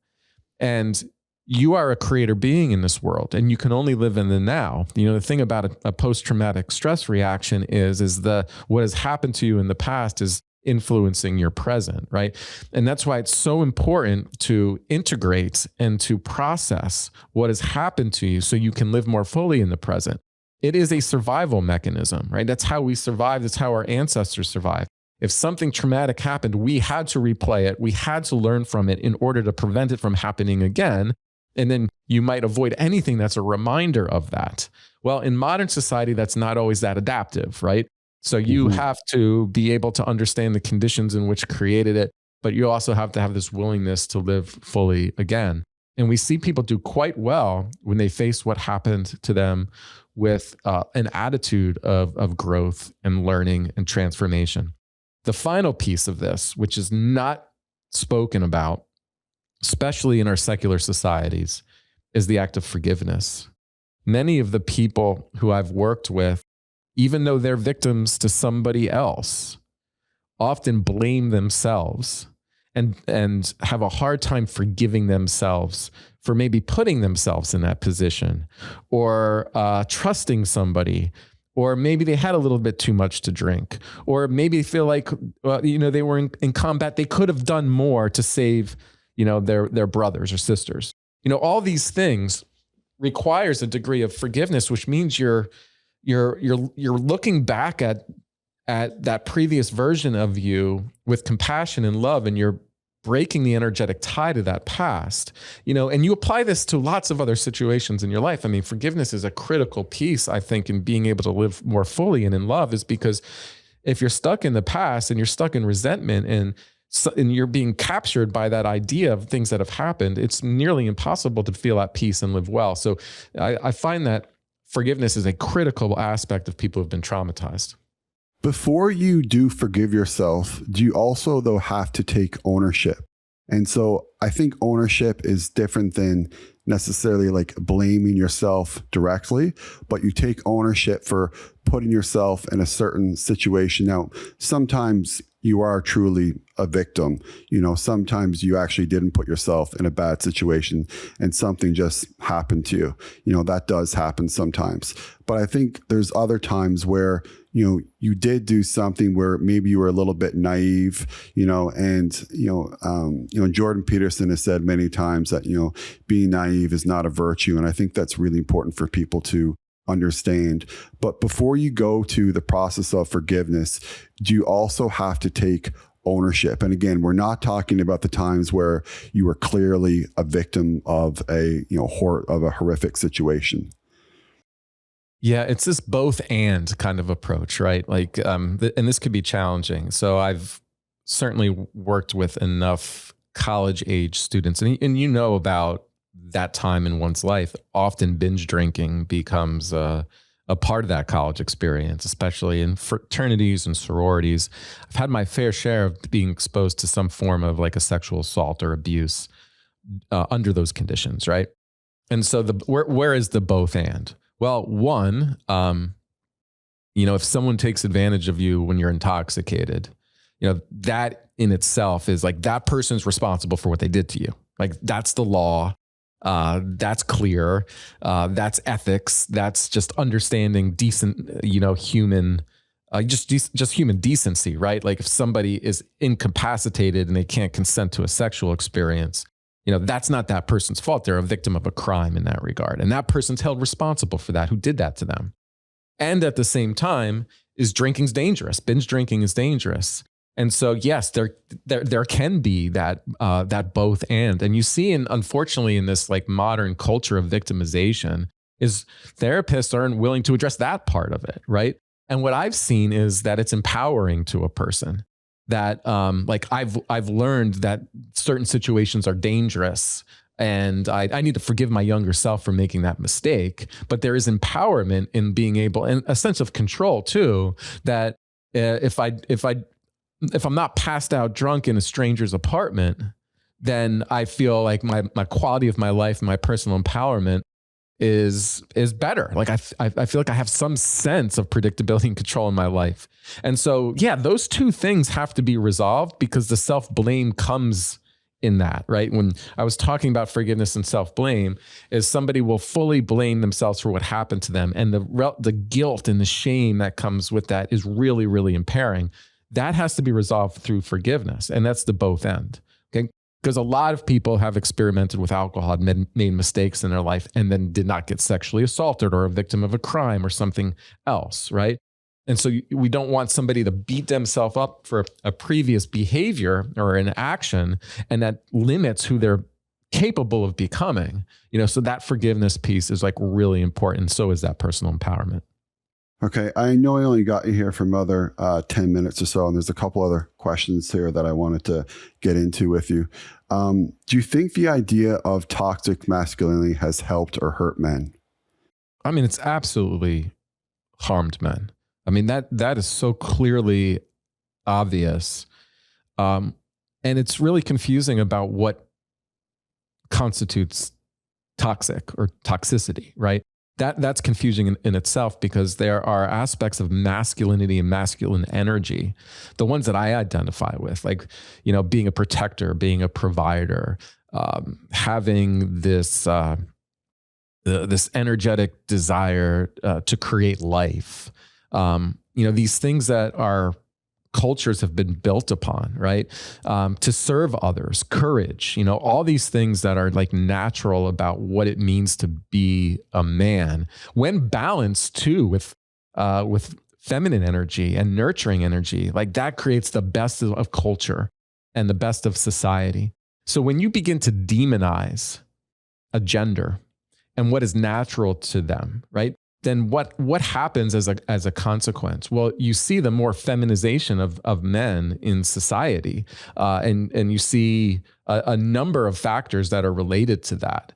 And you are a creator being in this world, and you can only live in the now. You know, the thing about a post-traumatic stress reaction is what has happened to you in the past is influencing your present, right? And that's why it's so important to integrate and to process what has happened to you so you can live more fully in the present. It is a survival mechanism, right? That's how we survive. That's how our ancestors survived. If something traumatic happened, we had to replay it. We had to learn from it in order to prevent it from happening again. And then you might avoid anything that's a reminder of that. Well, in modern society, that's not always that adaptive, right? So you have to be able to understand the conditions in which created it, but you also have to have this willingness to live fully again. And we see people do quite well when they face what happened to them with an attitude of growth and learning and transformation. The final piece of this, which is not spoken about, especially in our secular societies, is the act of forgiveness. Many of the people who I've worked with, even though they're victims to somebody else, often blame themselves and have a hard time forgiving themselves for maybe putting themselves in that position, or trusting somebody, or maybe they had a little bit too much to drink, or maybe they feel like they were in combat. They could have done more to save their brothers or sisters. All these things requires a degree of forgiveness, which means you're looking back at that previous version of you with compassion and love, and you're breaking the energetic tie to that past, and you apply this to lots of other situations in your life. I mean, forgiveness is a critical piece, I think, in being able to live more fully and in love, is because if you're stuck in the past and you're stuck in resentment and you're being captured by that idea of things that have happened, it's nearly impossible to feel at peace and live well. So I find that forgiveness is a critical aspect of people who've been traumatized. Before you do forgive yourself, do you also, though, have to take ownership? And so I think ownership is different than necessarily like blaming yourself directly, but you take ownership for putting yourself in a certain situation. Now, sometimes you are truly a victim. Sometimes you actually didn't put yourself in a bad situation and something just happened to you. That does happen sometimes. But I think there's other times where you did do something where maybe you were a little bit naive, and Jordan Peterson has said many times that, being naive is not a virtue. And I think that's really important for people to understand. But before you go to the process of forgiveness, do you also have to take ownership? And again, we're not talking about the times where you were clearly a victim of a horrific situation. Yeah, it's this both and kind of approach, right? Like, and this could be challenging. So I've certainly worked with enough college age students, and about that time in one's life. Often binge drinking becomes a part of that college experience, especially in fraternities and sororities. I've had my fair share of being exposed to some form of like a sexual assault or abuse under those conditions, right? And so where is the both and? Well, one, if someone takes advantage of you when you're intoxicated, that in itself is like, that person's responsible for what they did to you. Like, that's the law. That's clear. That's ethics. That's just understanding decent, human, just human decency, right? Like, if somebody is incapacitated and they can't consent to a sexual experience, that's not that person's fault. They're a victim of a crime in that regard. And that person's held responsible for that, who did that to them. And at the same time, drinking's dangerous. Binge drinking is dangerous. And so, yes, there can be that both and you see, unfortunately, in this like modern culture of victimization, is therapists aren't willing to address that part of it, right? And what I've seen is that it's empowering to a person. That like I've learned that certain situations are dangerous, and I need to forgive my younger self for making that mistake. But there is empowerment in being able, and a sense of control too, that if I'm not passed out drunk in a stranger's apartment, then I feel like my quality of my life, my personal empowerment is better. Like I feel like I have some sense of predictability and control in my life. And so, yeah, those two things have to be resolved, because the self-blame comes in that, right? When I was talking about forgiveness and self-blame, is somebody will fully blame themselves for what happened to them. And the guilt and the shame that comes with that is really, really impairing. That has to be resolved through forgiveness. And that's the both end. Okay. Because a lot of people have experimented with alcohol, made mistakes in their life, and then did not get sexually assaulted or a victim of a crime or something else, right? And so we don't want somebody to beat themselves up for a previous behavior or an action, and that limits who they're capable of becoming. So that forgiveness piece is like really important. So is that personal empowerment. Okay, I know I only got you here for another 10 minutes or so, and there's a couple other questions here that I wanted to get into with you. Do you think the idea of toxic masculinity has helped or hurt men? I mean, it's absolutely harmed men. I mean, that is so clearly obvious. And it's really confusing about what constitutes toxic or toxicity, right? That's confusing in itself, because there are aspects of masculinity and masculine energy, the ones that I identify with, like, being a protector, being a provider, having this energetic desire to create life. These things that our cultures have been built upon, right? To serve others, courage, all these things that are like natural about what it means to be a man, when balanced too with feminine energy and nurturing energy, like that creates the best of culture and the best of society. So when you begin to demonize a gender and what is natural to them, right? Then what happens as a consequence? Well, you see the more feminization of men in society, and you see a number of factors that are related to that.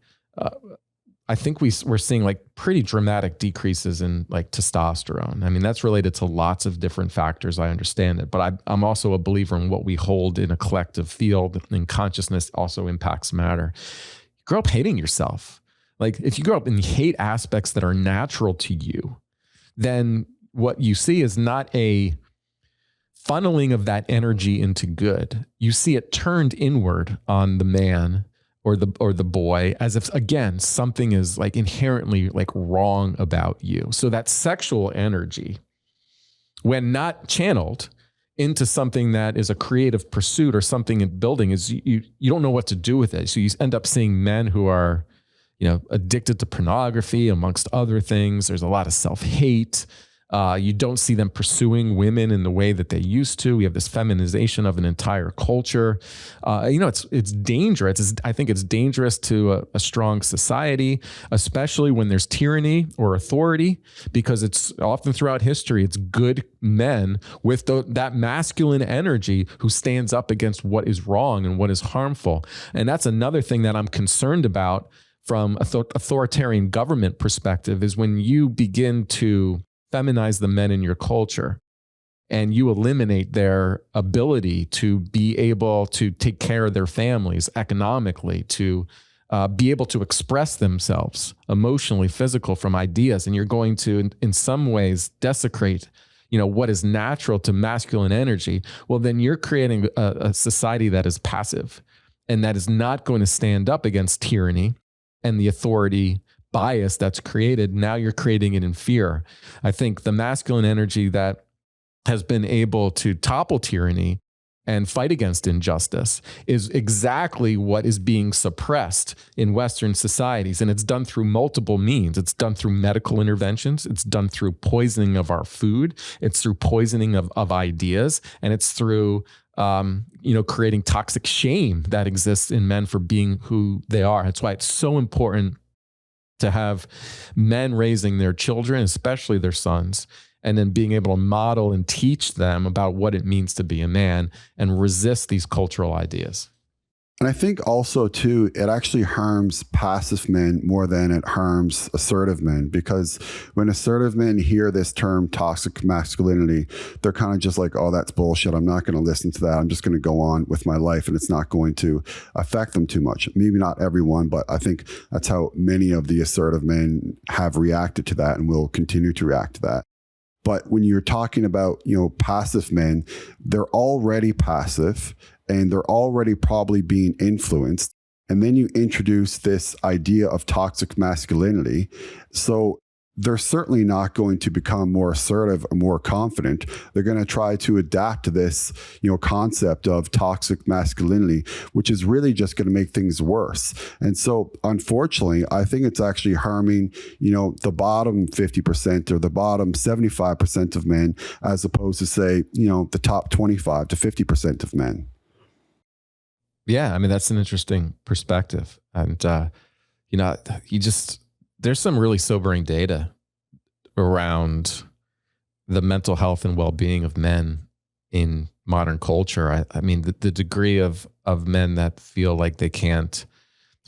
I think we're seeing like pretty dramatic decreases in like testosterone. I mean, that's related to lots of different factors. I understand it, but I'm also a believer in what we hold in a collective field, and consciousness also impacts matter. You grow up hating yourself. Like if you grow up and you hate aspects that are natural to you, then what you see is not a funneling of that energy into good. You see it turned inward on the man or the boy, as if, again, something is like inherently like wrong about you. So that sexual energy, when not channeled into something that is a creative pursuit or something in building, is you don't know what to do with it. So you end up seeing men who are addicted to pornography, amongst other things. There's a lot of self-hate. You don't see them pursuing women in the way that they used to. We have this feminization of an entire culture. It's dangerous. I think it's dangerous to a strong society, especially when there's tyranny or authority, because it's often throughout history, it's good men with that masculine energy who stands up against what is wrong and what is harmful. And that's another thing that I'm concerned about from authoritarian government perspective, is when you begin to feminize the men in your culture and you eliminate their ability to be able to take care of their families economically, to be able to express themselves emotionally, physical, from ideas, and you're going to, in some ways, desecrate what is natural to masculine energy, well, then you're creating a society that is passive and that is not going to stand up against tyranny and the authority bias that's created. Now you're creating it in fear. I think the masculine energy that has been able to topple tyranny and fight against injustice is exactly what is being suppressed in Western societies. And it's done through multiple means. It's done through medical interventions. It's done through poisoning of our food. It's through poisoning of ideas. And it's through creating toxic shame that exists in men for being who they are. That's why it's so important to have men raising their children, especially their sons, and then being able to model and teach them about what it means to be a man and resist these cultural ideas. And I think also too, it actually harms passive men more than it harms assertive men, because when assertive men hear this term toxic masculinity, they're kind of just like, oh, that's bullshit. I'm not going to listen to that. I'm just going to go on with my life, and it's not going to affect them too much. Maybe not everyone, but I think that's how many of the assertive men have reacted to that and will continue to react to that. But when you're talking about, passive men, they're already passive and they're already probably being influenced. And then you introduce this idea of toxic masculinity. So they're certainly not going to become more assertive or more confident. They're going to try to adapt to this, concept of toxic masculinity, which is really just going to make things worse. And so, unfortunately, I think it's actually harming, the bottom 50% or the bottom 75% of men, as opposed to, say, the top 25 to 50% of men. Yeah, I mean, that's an interesting perspective. And, there's some really sobering data around the mental health and well-being of men in modern culture. I mean, the degree of men that feel like they can't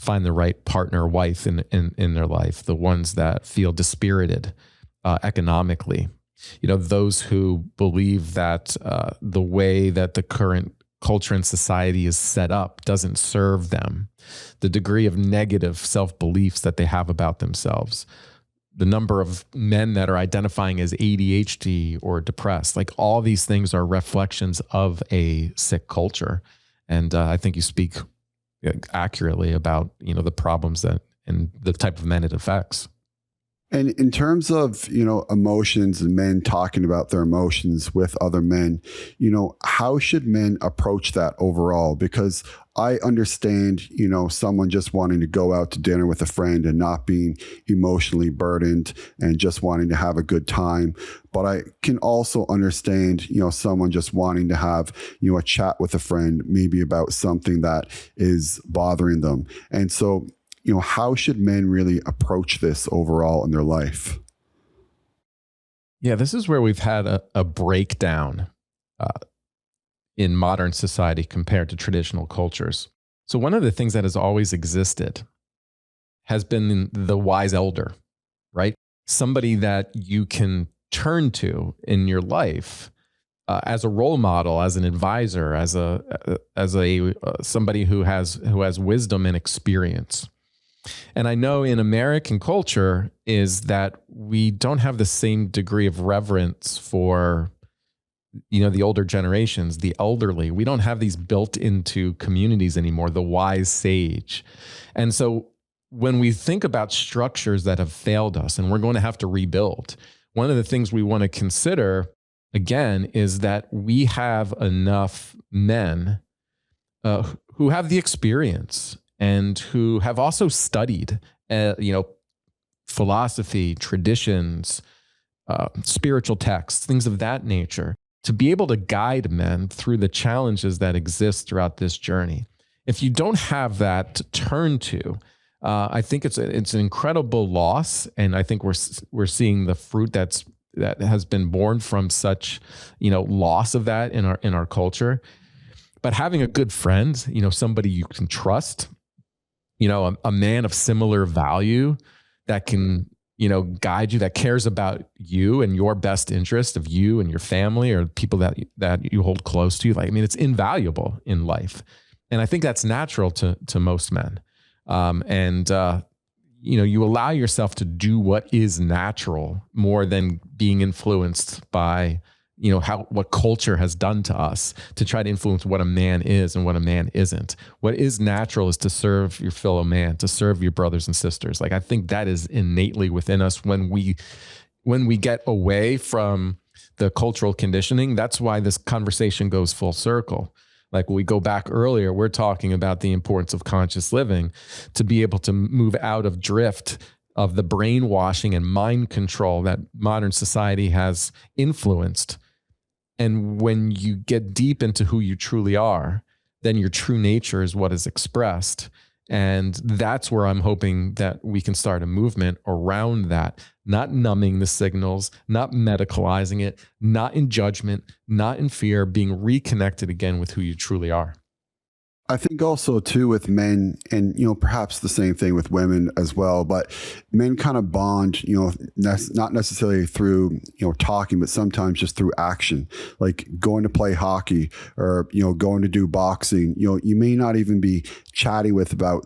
find the right partner or wife in their life, the ones that feel dispirited economically, those who believe that the way that the current culture and society is set up doesn't serve them, the degree of negative self-beliefs that they have about themselves, the number of men that are identifying as ADHD or depressed, like all these things are reflections of a sick culture. And I think you speak accurately about, the problems that and the type of men it affects. And in terms of, emotions and men talking about their emotions with other men, how should men approach that overall? Because I understand, someone just wanting to go out to dinner with a friend and not being emotionally burdened and just wanting to have a good time. But I can also understand, someone just wanting to have, a chat with a friend, maybe about something that is bothering them. And so, how should men really approach this overall in their life? Yeah, this is where we've had a breakdown in modern society compared to traditional cultures. So one of the things that has always existed has been the wise elder, right? Somebody that you can turn to in your life as a role model, as an advisor, as somebody who has wisdom and experience. And I know in American culture is that we don't have the same degree of reverence for, the older generations, the elderly. We don't have these built into communities anymore, the wise sage. And so when we think about structures that have failed us and we're going to have to rebuild, one of the things we want to consider, again, is that we have enough men who have the experience and who have also studied, philosophy, traditions, spiritual texts, things of that nature, to be able to guide men through the challenges that exist throughout this journey. If you don't have that to turn to, I think it's an incredible loss, and I think we're seeing the fruit that has been born from such, loss of that in our culture. But having a good friend, somebody you can trust, a man of similar value that can, guide you, that cares about you and your best interest of you and your family or people that you hold close to. It's invaluable in life. And I think that's natural to most men. You allow yourself to do what is natural more than being influenced by, what culture has done to us to try to influence what a man is and what a man isn't. What is natural is to serve your fellow man, to serve your brothers and sisters. I think that is innately within us when we get away from the cultural conditioning. That's why this conversation goes full circle. When we go back earlier, we're talking about the importance of conscious living to be able to move out of drift of the brainwashing and mind control that modern society has influenced. And when you get deep into who you truly are, then your true nature is what is expressed. And that's where I'm hoping that we can start a movement around that, not numbing the signals, not medicalizing it, not in judgment, not in fear, being reconnected again with who you truly are. I think also too with men, and perhaps the same thing with women as well, but men kind of bond, not necessarily through talking, but sometimes just through action, like going to play hockey or going to do boxing. You may not even be chatting with about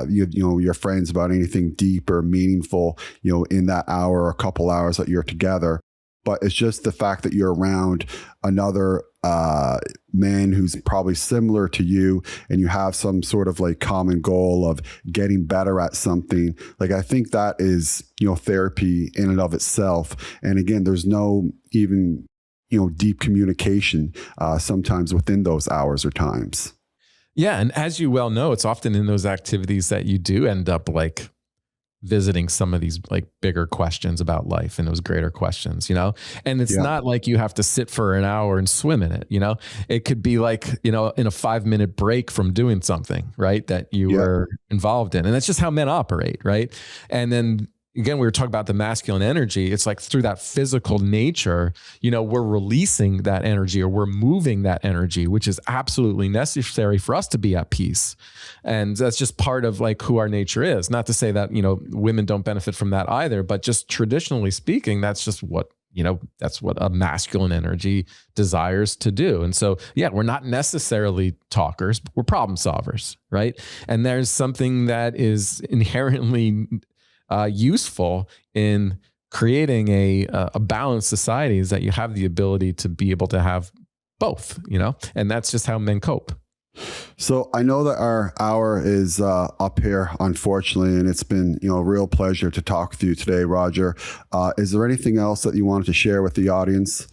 your friends about anything deep or meaningful in that hour or a couple hours that you're together. But it's just the fact that you're around another man who's probably similar to you, and you have some sort of like common goal of getting better at something. Like, I think that is, therapy in and of itself. And again, there's no even, deep communication sometimes within those hours or times. Yeah. And as you well know, it's often in those activities that you do end up like visiting some of these like bigger questions about life and those greater questions, and it's not like you have to sit for an hour and swim in it. It could be like, in a 5-minute break from doing something, right, that you were involved in. And that's just how men operate. Right. And then again, we were talking about the masculine energy. It's like through that physical nature, we're releasing that energy, or we're moving that energy, which is absolutely necessary for us to be at peace. And that's just part of like who our nature is. Not to say that, women don't benefit from that either, but just traditionally speaking, that's just what, that's what a masculine energy desires to do. And so, we're not necessarily talkers, we're problem solvers, right? And there's something that is inherently useful in creating a balanced society, is that you have the ability to be able to have both, and that's just how men cope. So I know that our hour is up here, unfortunately, and it's been a real pleasure to talk with you today, Roger. Is there anything else that you wanted to share with the audience?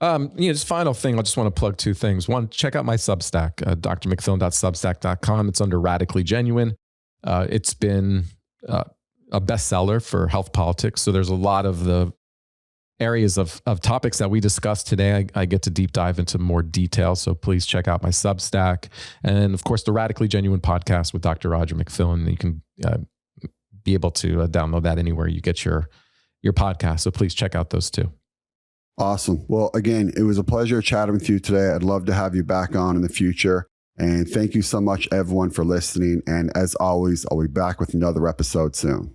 Just final thing, I just want to plug 2 things. One, check out my Substack, drmcfillin.substack.com. It's under Radically Genuine. It's been a bestseller for health politics. So there's a lot of the areas of topics that we discussed today. I get to deep dive into more detail. So please check out my Substack. And of course, the Radically Genuine podcast with Dr. Roger McFillin. You can be able to download that anywhere you get your podcast. So please check out those 2. Awesome. Well, again, it was a pleasure chatting with you today. I'd love to have you back on in the future. And thank you so much, everyone, for listening. And as always, I'll be back with another episode soon.